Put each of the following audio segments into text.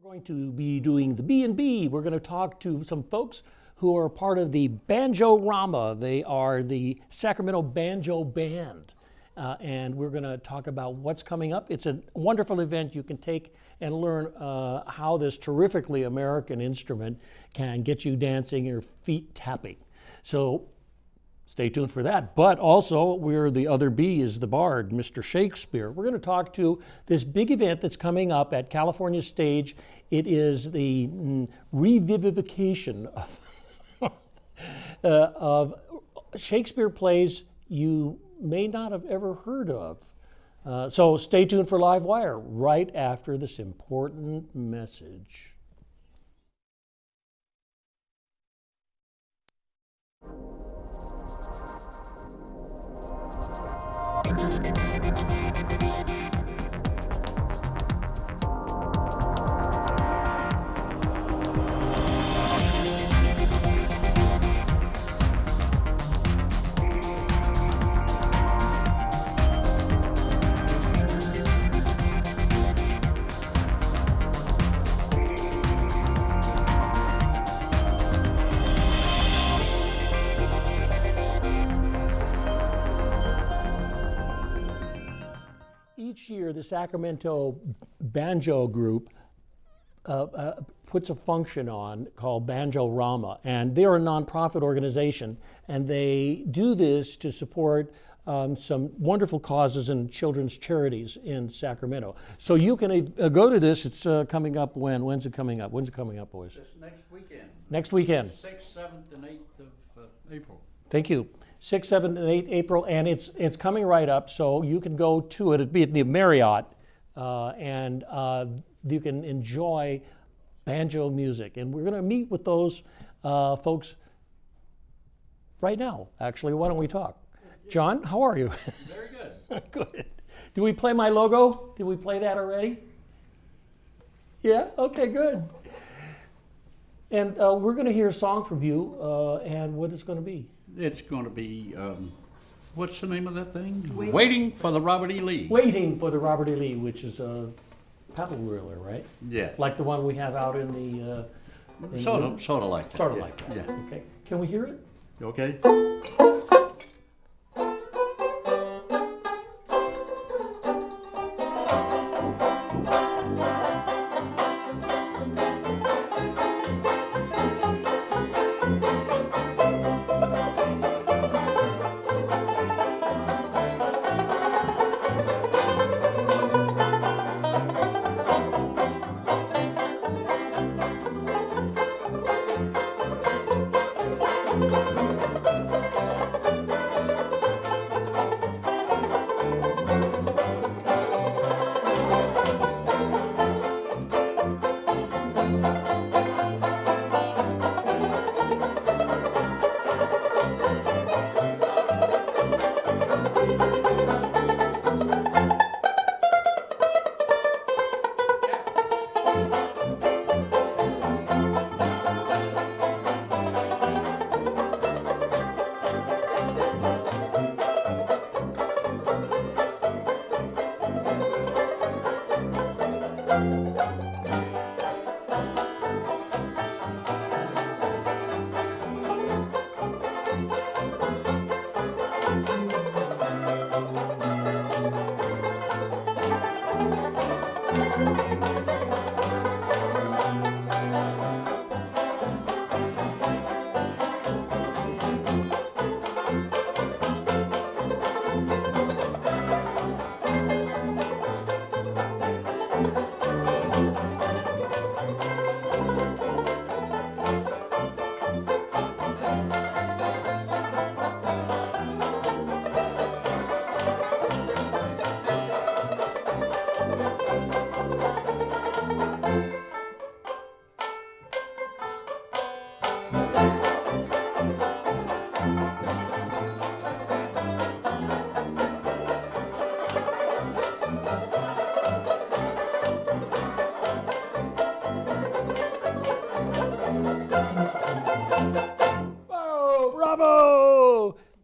We're going to be doing the B&B. We're going to talk to some folks who are part of the Banjo-Rama. They are the Sacramento Banjo Band. And we're going to talk about what's coming up. It's a wonderful event. You can take and learn how this terrifically American instrument can get you dancing, your feet tapping. So stay tuned for that. But also, we're the other B is the bard, Mr. Shaxspere. We're going to talk to this big event that's coming up at California Stage. It is the revivification of Shaxspere plays you may not have ever heard of. So stay tuned for Livewire right after this important message. Each year, the Sacramento Banjo Group puts a function on called Banjo-Rama, and they're a nonprofit organization, and they do this to support some wonderful causes and children's charities in Sacramento. So you can go to this. It's coming up when? When's it coming up? When's it coming up, boys? This next weekend. Next weekend. 6th, 7th, and 8th of April. Thank you. 6th, 7th, and 8th April, and it's coming right up, so you can go to it. It'd be at the Marriott, and you can enjoy banjo music. And we're going to meet with those folks right now, actually. Why don't we talk? John, how are you? Very good. Good. Did we play my logo? Did we play that already? Yeah? Okay, good. And we're going to hear a song from you, and what it's going to be? It's going to be, what's the name of that thing? Waiting for the Robert E. Lee. Waiting for the Robert E. Lee, which is a paddle wheeler, right? Yeah. Like the one we have out in the... Sort of like that. Sort of like that. Yeah. Okay. Can we hear it? You okay?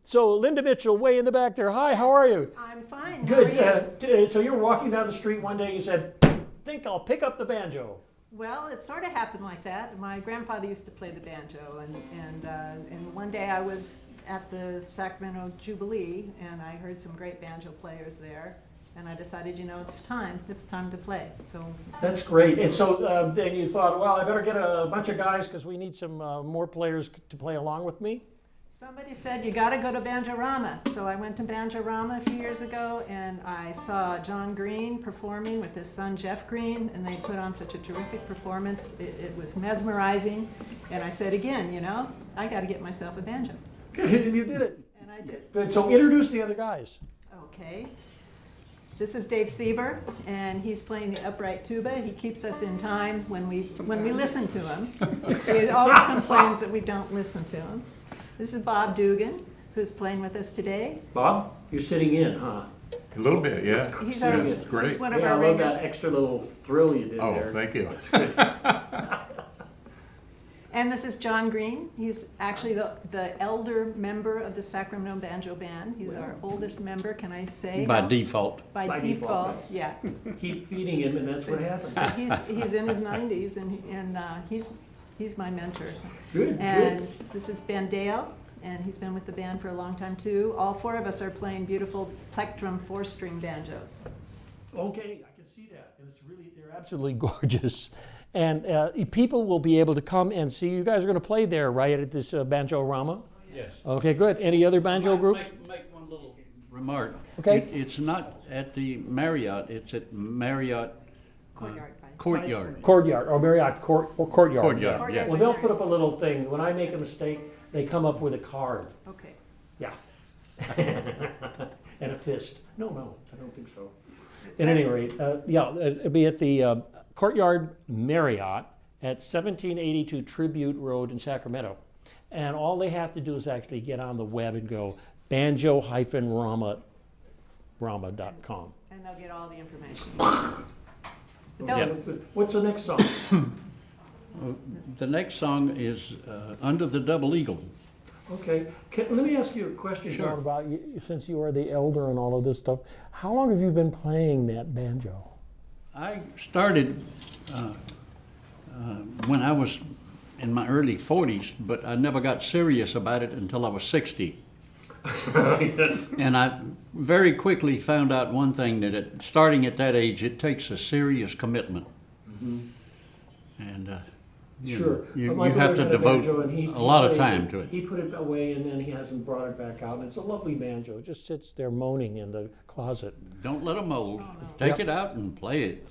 So Linda Mitchell, way in the back there. Hi, how are you? I'm fine. Good. How are you? So you were walking down the street one day. You said, "Think I'll pick up the banjo." Well, it sort of happened like that. My grandfather used to play the banjo, and one day I was at the Sacramento Jubilee, and I heard some great banjo players there, and I decided, it's time to play. So That's great. And so then you thought, well, I better get a bunch of guys because we need some more players to play along with me. somebody said, you got to go to Banjo-Rama. So I went to Banjo-Rama a few years ago, and I saw John Green performing with his son Jeff Green, and they put on such a terrific performance. It was mesmerizing. And I said, again, I got to get myself a banjo. You did it. And I did. Good. So introduce the other guys. Okay. This is Dave Sieber, and he's playing the upright tuba. He keeps us in time when we listen to him. He always complains that we don't listen to him. This is Bob Dugan, who's playing with us today. Bob, you're sitting in, huh? A little bit, yeah. He's Yeah, our, it's great. he's one of Yeah, I our love ringers. that extra little thrill you did Oh, there. thank you. And this is John Green. He's actually the elder member of the Sacramento Banjo Band. He's our oldest member, can I say? By default. By default, yeah. Keep feeding him, and that's what happens. He's in his 90s, and he's my mentor. Good, And this is Ben Dale, and he's been with the band for a long time too. All four of us are playing beautiful plectrum 4-string banjos. Okay, I can see that. And they're absolutely gorgeous. And people will be able to come and see. You guys are going to play there, right, at this Banjo-Rama? Yes. Okay, good. Any other banjo groups? Make one little remark. Okay. It's not at the Marriott, it's at Marriott Courtyard. Courtyard. Or Marriott Courtyard. Courtyard, yeah. Well, they'll put up a little thing. When I make a mistake, they come up with a card. Okay. Yeah. And a fist. No, I don't think so. At any rate, it'll be at the Courtyard Marriott at 1782 Tribute Road in Sacramento. And all they have to do is actually get on the web and go banjo-rama.com. And they'll get all the information. What's the next song? The next song is Under the Double Eagle. Okay, let me ask you a question, Sure. John, about you, since you are the elder and all of this stuff. How long have you been playing that banjo? I started when I was in my early 40s, but I never got serious about it until I was 60. And I very quickly found out one thing, that starting at that age, it takes a serious commitment. Mm-hmm. And Sure. you But my have brother to had a banjo, devote and he a lot of played time to it. He put it away and then he hasn't brought it back out. And it's a lovely banjo. It just sits there moaning in the closet. Don't let them mold. Take it out and play it.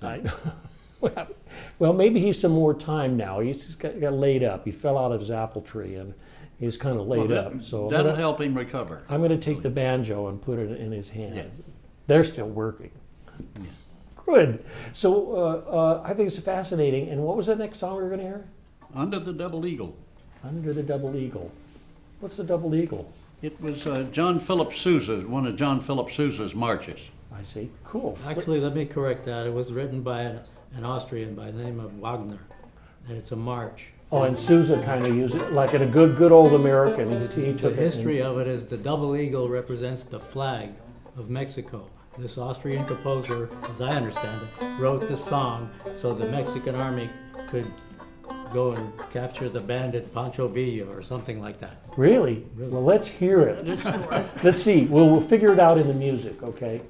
Well, maybe he's some more time now. He's just got laid up. He fell out of his apple tree and he's kind of laid up. So that'll help him recover. I'm going to take the banjo and put it in his hands. Yes. They're still working. Good. So I think it's fascinating. And what was the next song we were going to hear? Under the Double Eagle. Under the Double Eagle. What's the Double Eagle? It was John Philip Sousa, one of John Philip Sousa's marches. I see. Cool. Actually, let me correct that. It was written by an Austrian by the name of Wagner, and it's a march. Oh, and Sousa kind of used it like in a good old American. He The took history of it is the double eagle represents the flag of Mexico. This Austrian composer, as I understand it, wrote this song so the Mexican army could go and capture the bandit Pancho Villa or something like that. Really? Well, let's hear it. Let's see. We'll figure it out in the music, okay?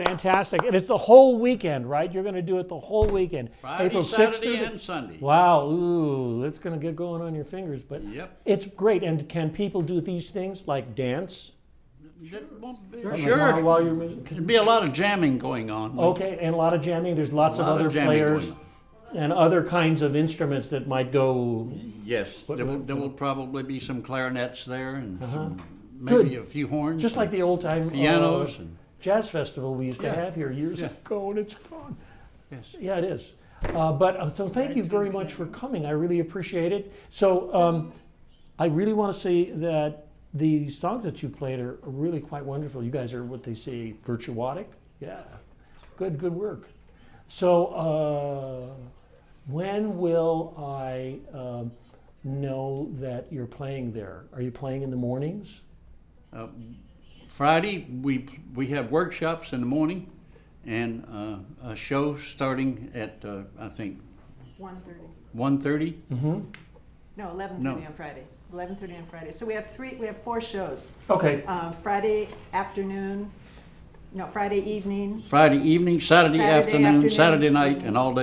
fantastic. And it's the whole weekend, right? You're going to do it the whole weekend. Friday, April 6th Saturday, through the- and Sunday. Wow, ooh, it's going to get going on your fingers, but Yep. it's great. And can people do these things like dance? Sure. While you're music? There'd be a lot of jamming going on. Okay, and a lot of jamming. There's lots A of lot of other jamming players going and other kinds of instruments that might go. Yes, What- there will probably be some clarinets there and some, Good. maybe a few horns. Just like the old time Pianos and- jazz festival we used to Yeah. have here years Yeah. ago, and it's gone. Yes. Yeah, it is. So thank you very much for coming. I really appreciate it. So I really want to say that the songs that you played are really quite wonderful. You guys are what they say, virtuotic. Yeah, good work. So when will I know that you're playing there? Are you playing in the mornings? Friday, we have workshops in the morning and a show starting at, I think, 1:30. 1:30. No, 11:30 No. on Friday. 11:30 on Friday. So we have 4 shows. Okay. Friday afternoon, Friday evening. Friday evening, Saturday afternoon, afternoon. Saturday night, and all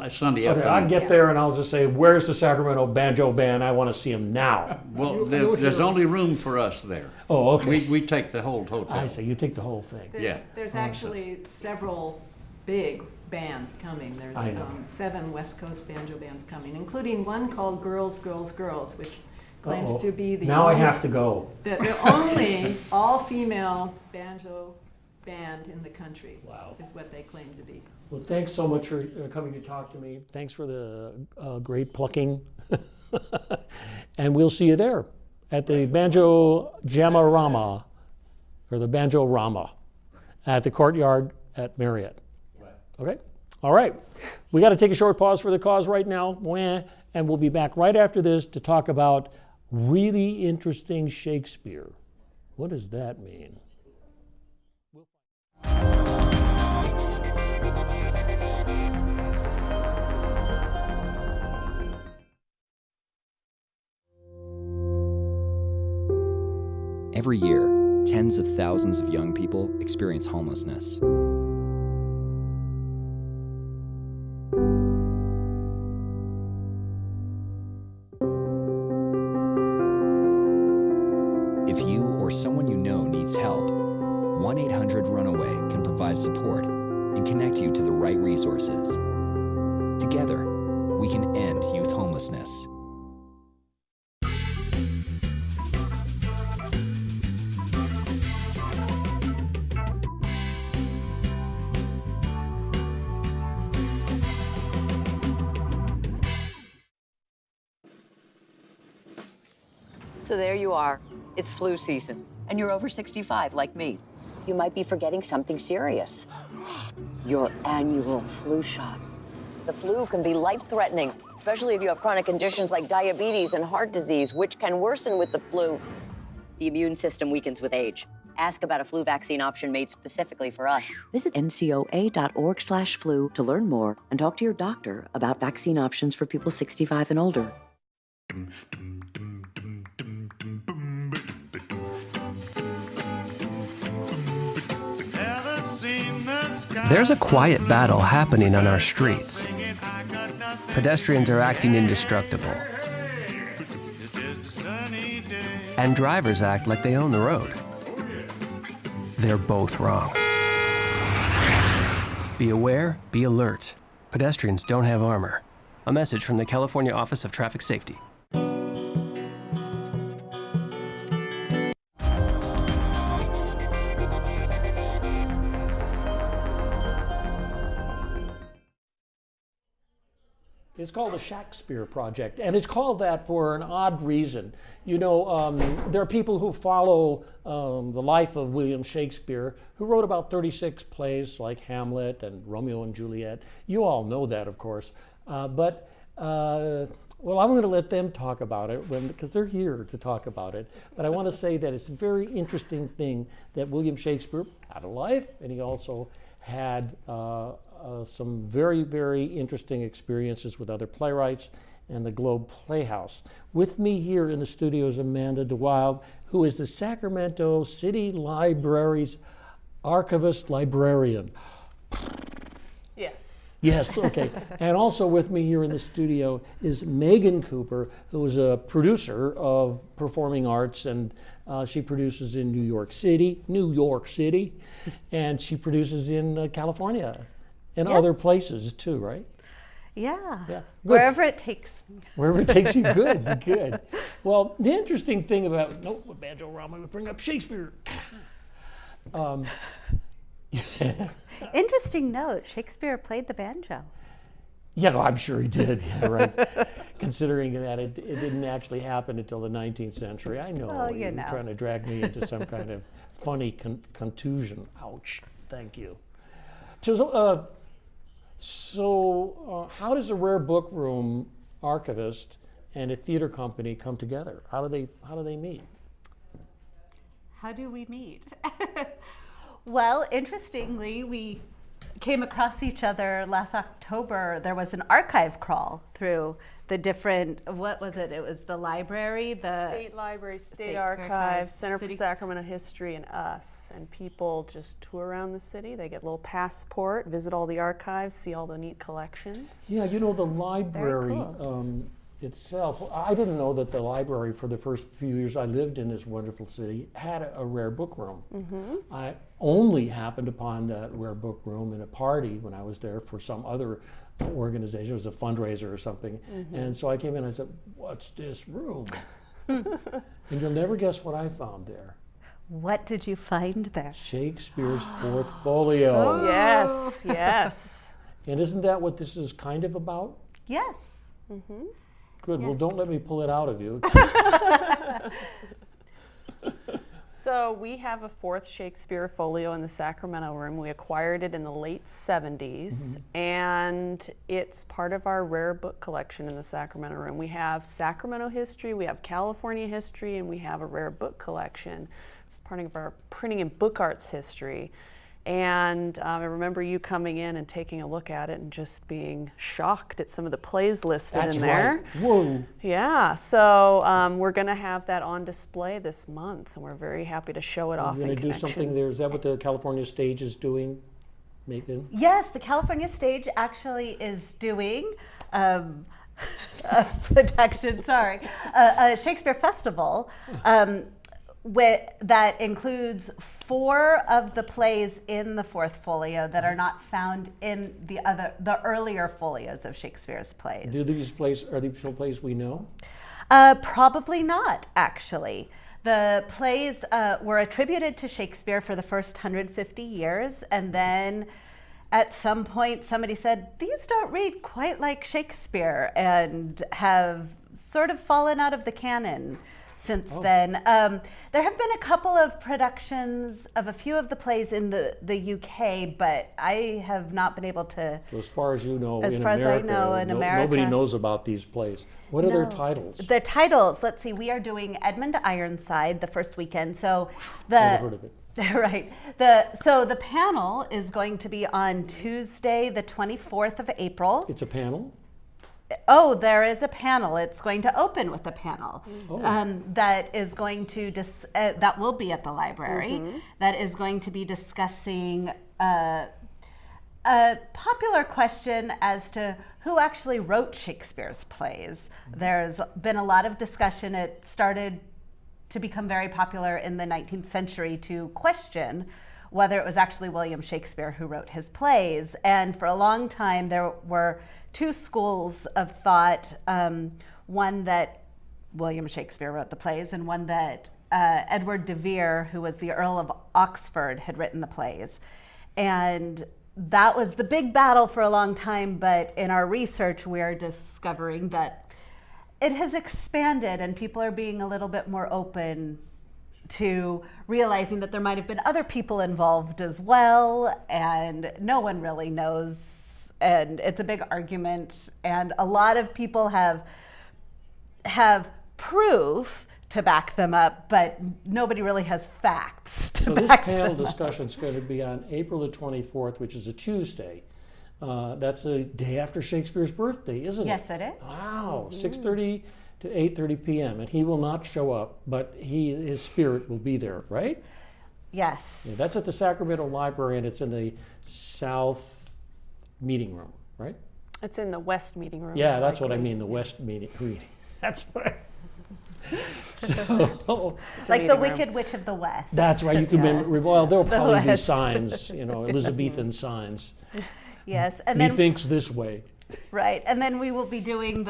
Sunday Okay, I'll afternoon. get there and I'll just say, where's the Sacramento Banjo Band? I want to see them now. Well, there's only room for us there. Oh, okay. We take the whole hotel. I see, you take the whole thing. Yeah. There's actually several big bands coming. There's I know. 7 West Coast banjo bands coming, including one called Girls, Girls, Girls, which claims Uh-oh. to be the Now I only, have to go. the only all-female banjo band in the country. Wow. Is what they claim to be. Well, thanks so much for coming to talk to me. Thanks for the great plucking. And we'll see you there at the Banjo-Rama, or the Banjo-Rama, at the Courtyard at Marriott. Okay? All right. We got to take a short pause for the cause right now, and we'll be back right after this to talk about really interesting Shakespeare. What does that mean? Every year, tens of thousands of young people experience homelessness. If you or someone you know needs help, 1-800-RUNAWAY can provide support and connect you to the right resources. Together, we can end youth homelessness. So there you are. It's flu season, and you're over 65 like me. You might be forgetting something serious. Your annual flu shot. The flu can be life-threatening, especially if you have chronic conditions like diabetes and heart disease, which can worsen with the flu. The immune system weakens with age. Ask about a flu vaccine option made specifically for us. Visit ncoa.org/flu to learn more and talk to your doctor about vaccine options for people 65 and older. There's a quiet battle happening on our streets. Pedestrians are acting indestructible. And drivers act like they own the road. They're both wrong. Be aware, be alert. Pedestrians don't have armor. A message from the California Office of Traffic Safety. It's called the Shaxspere Project, and it's called that for an odd reason. You know, there are people who follow the life of William Shakespeare, who wrote about 36 plays like Hamlet and Romeo and Juliet. You all know that, of course. Well, I'm going to let them talk about it because they're here to talk about it. But I want to say that it's a very interesting thing that William Shakespeare had a life, and he also had some very, very interesting experiences with other playwrights and the Globe Playhouse. With me here in the studio is Amanda DeWild, who is the Sacramento City Library's archivist, librarian. Yes. Yes, okay. And also with me here in the studio is Megan Cooper, who is a producer of performing arts, and she produces in New York City, and she produces in California and Yes. other places too, right? Yeah. Yeah. Good. Wherever it takes me. Wherever it takes you, good, good. Well, the interesting thing about, Banjo-Rama would bring up Shakespeare. Interesting note, Shakespeare played the banjo. Yeah, I'm sure he did. Yeah, right. Considering that it didn't actually happen until the 19th century. I know, Well, you you're know. trying to drag me into some kind of funny contusion. Ouch. Thank you. So, how does a rare book room archivist and a theater company come together? How do they meet? How do we meet? Well, interestingly, we came across each other last October. There was an archive crawl through the different, what was it? It was the library, the State Library, State State Archives, Archives, Center for City- Sacramento History, and us. And people just tour around the city. They get a little passport, visit all the archives, see all the neat collections. Yeah, the library cool. itself, I didn't know that the library for the first few years I lived in this wonderful city had a rare book room. I only happened upon that rare book room in a party when I was there for some other organization. It was a fundraiser or something. And so I came in and I said, "What's this room?" And you'll never guess what I found there. What did you find there? Shakespeare's fourth folio. Yes, yes. And isn't that what this is kind of about? Yes. Good. Well, Yes. don't let me pull it out of you. So we have a fourth Shakespeare folio in the Sacramento room. We acquired it in the late 70s, and it's part of our rare book collection in the Sacramento room. We have Sacramento history, we have California history, and we have a rare book collection. It's part of our printing and book arts history. And I remember you coming in and taking a look at it and just being shocked at some of the plays listed That's in there. right. Whoa. Yeah, so we're going to have that on display this month, and we're very happy to show it off You're in going to do connection. something there. Is that what the California stage is doing, Megan? Yes, the California stage actually is doing a production, a Shakespeare festival that includes 4 of the plays in the fourth folio that are not found in the earlier folios of Shakespeare's plays. Are these plays we know? Probably not, actually. The plays were attributed to Shakespeare for the first 150 years, and then at some point somebody said, these don't read quite like Shakespeare, and have sort of fallen out of the canon since then. There have been a couple of productions of a few of the plays in the UK, but I have not been able to. So as far as you know, As in far as I America, know, in America- nobody knows about these plays. What are their No. titles? The titles, let's see, we are doing Edmund Ironside the first weekend. So Never heard of it. Right. So the panel is going to be on Tuesday, the 24th of April. It's a panel? Oh, there is a panel. It's going to open with a panel Oh. that is going to that will be at the library. That is going to be discussing a popular question as to who actually wrote Shakespeare's plays. There's been a lot of discussion. It started to become very popular in the 19th century to question whether it was actually William Shakespeare who wrote his plays. And for a long time, there were 2 schools of thought, one that William Shakespeare wrote the plays, and one that Edward de Vere, who was the Earl of Oxford, had written the plays. And that was the big battle for a long time, but in our research, we're discovering that it has expanded and people are being a little bit more open to realizing that there might have been other people involved as well, and no one really knows, and it's a big argument, and a lot of people have proof to back them up, but nobody really has facts to So this back panel them up. discussion is going to be on April the 24th, which is a Tuesday. That's the day after Shakespeare's birthday, isn't it? Yes, it is. Wow, 6:30 to 8:30 p.m. And he will not show up, but his spirit will be there, right? Yes. Yeah, that's at the Sacramento Library, and it's in the South Meeting Room, right? It's in the West Meeting Room. Yeah, that's what I likely. mean, the West Meeting. That's what I... So, It's a Like the meeting room. Wicked Witch of the West. that's right, you can well, there'll probably be West. signs, Elizabethan signs. Yes, and He then thinks this way. right, and then we will be doing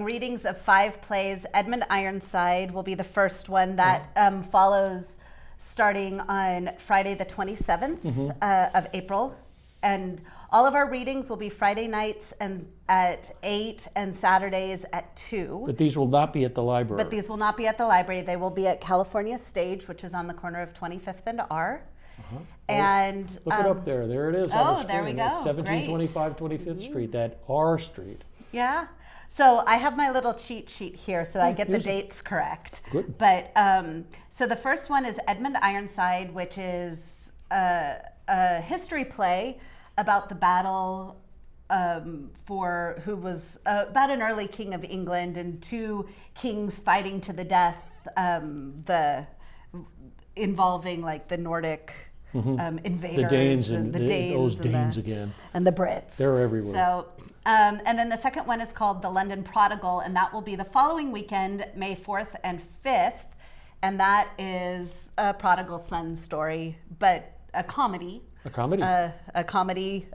readings of 5 plays. Edmund Ironside will be the first one that follows, starting on Friday the 27th of April, and all of our readings will be Friday nights and at 8 and Saturdays at 2. But these will not be at the library. But these will not be at the library. They will be at California Stage, which is on the corner of 25th and R. And Look it up there. There it is on the there we screen. go. It's 1725 25th Street, that R Street. Yeah. So I have my little cheat sheet here so that I get the here's it. dates correct. Good. But so the first one is Edmund Ironside, which is a history play about the battle who was about an early king of England and 2 kings fighting to the death, involving like the Nordic invaders, The Danes and the Danes those and Danes the, again. and the Brits. They're everywhere. So, and then the second one is called The London Prodigal, and that will be the following weekend, May 4th and 5th, and that is a prodigal son story, but a comedy. A comedy. A comedy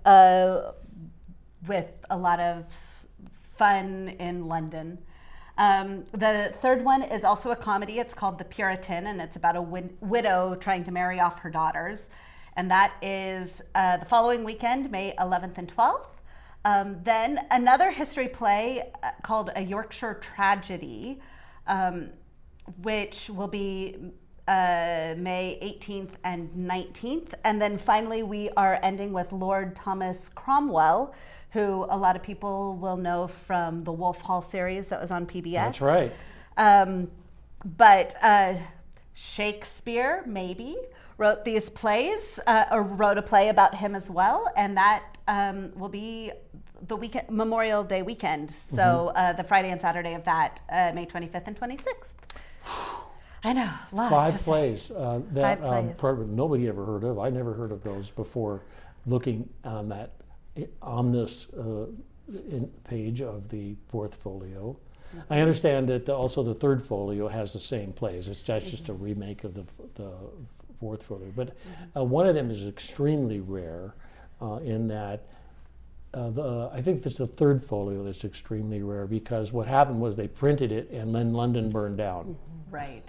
with a lot of fun in London. The third one is also a comedy. It's called The Puritan, and it's about a widow trying to marry off her daughters. And that is the following weekend, May 11th and 12th. Then another history play called A Yorkshire Tragedy, which will be May 18th and 19th. And then finally, we are ending with Lord Thomas Cromwell, who a lot of people will know from the Wolf Hall series that was on PBS. That's right. But Shakespeare, maybe, wrote these plays, or wrote a play about him as well, and that will be the weekend, Memorial Day weekend. So the Friday and Saturday of that, May 25th and 26th. I know, a lot. 5 to say. plays that 5 plays. nobody ever heard of. I never heard of those before looking on that ominous page of the 4th folio. I understand that also the 3rd folio has the same plays. That's just a remake of the 4th folio. But one of them is extremely rare in that I think it's the 3rd folio that's extremely rare, because what happened was they printed it and then London burned down. Right.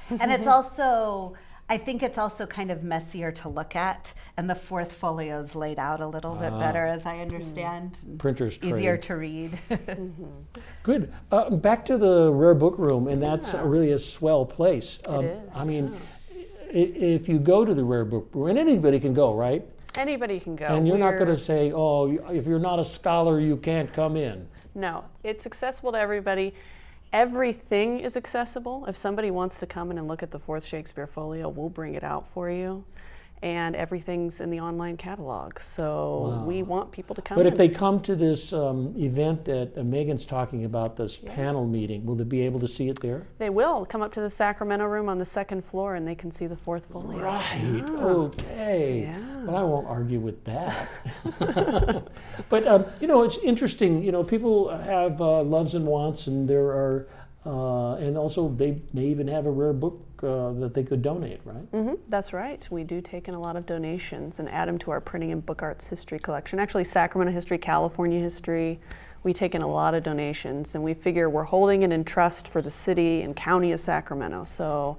And it's also, I think it's also kind of messier to look at, and the 4th folio is laid out a little bit better, as I understand. Printer's trade. Easier to read. Good. Back to the Rare Book Room, and that's really a swell place. It is. I mean, if you go to the Rare Book Room, and anybody can go, right? Anybody can go. And you're not going to say, oh, if you're not a scholar, you can't come in. No, it's accessible to everybody. Everything is accessible. If somebody wants to come in and look at the 4th Shakespeare folio, we'll bring it out for you. And everything's in the online catalog. So we want people to come But in. if they come to this event that Megan's talking about, this panel meeting, will they be able to see it there? They will come up to the Sacramento room on the 2nd floor and they can see the 4th folio. Right, okay. Yeah. Well, I won't argue with that. But, it's interesting, people have loves and wants, and there are, and also they may even have a rare book that they could donate, right? That's right. We do take in a lot of donations and add them to our printing and book arts history collection. Actually, Sacramento history, California history, we take in a lot of donations, and we figure we're holding it in trust for the city and county of Sacramento. So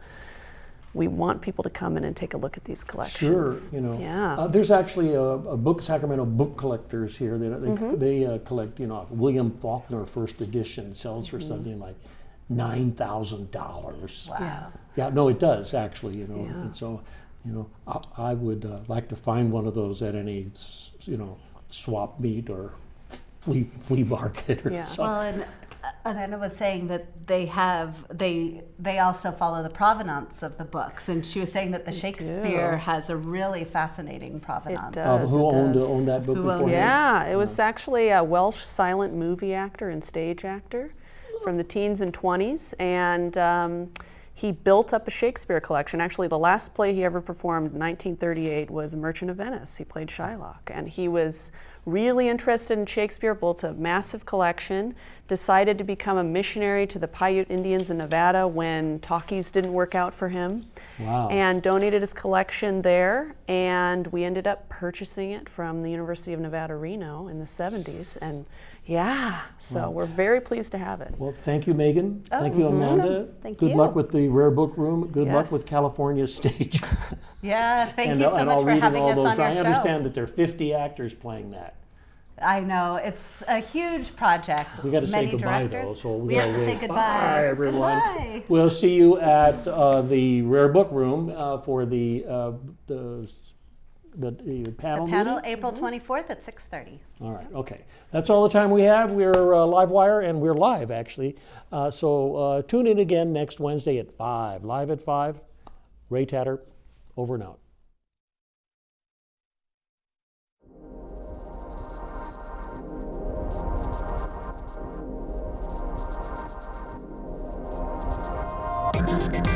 we want people to come in and take a look at these collections. Sure, Yeah. there's actually a Sacramento book collectors here. They collect, William Faulkner first edition sells for something like $9,000. Wow. Yeah, no, it does actually, and so, I would like to find one of those at any, swap meet or flea market or something. Well, and Anna was saying that they also follow the provenance of the books, and she was saying that the Shakespeare has a really fascinating provenance. It does. Who it owned does. that book Who before? owned it? Yeah, it was actually a Welsh silent movie actor and stage actor from the teens and 20s, and he built up a Shakespeare collection. Actually, the last play he ever performed in 1938 was Merchant of Venice. He played Shylock, and he was really interested in Shakespeare, built a massive collection, decided to become a missionary to the Paiute Indians in Nevada when talkies didn't work out for him. Wow. And donated his collection there, and we ended up purchasing it from the University of Nevada, Reno in the 70s. And yeah, so we're very pleased to have it. Well, thank you, Megan. Thank you, Amanda. Thank Good you. luck with the Rare Book Room. Good luck Yes. with California Stage. Yeah, thank you so and much all for reading having all us those. on your I show. understand that there are 50 actors playing that. I know, it's a huge project. We got to say Many goodbye, directors. though. So we gotta have to say wave. goodbye. Bye, everyone. Goodbye. We'll see you at the Rare Book Room for the panel The panel, meeting? April 24th at 6:30. All right, okay. That's all the time we have. We're Livewire, and we're live, actually. So tune in again next Wednesday at 5. Live at 5. Ray Tatter, over and out. Thank you.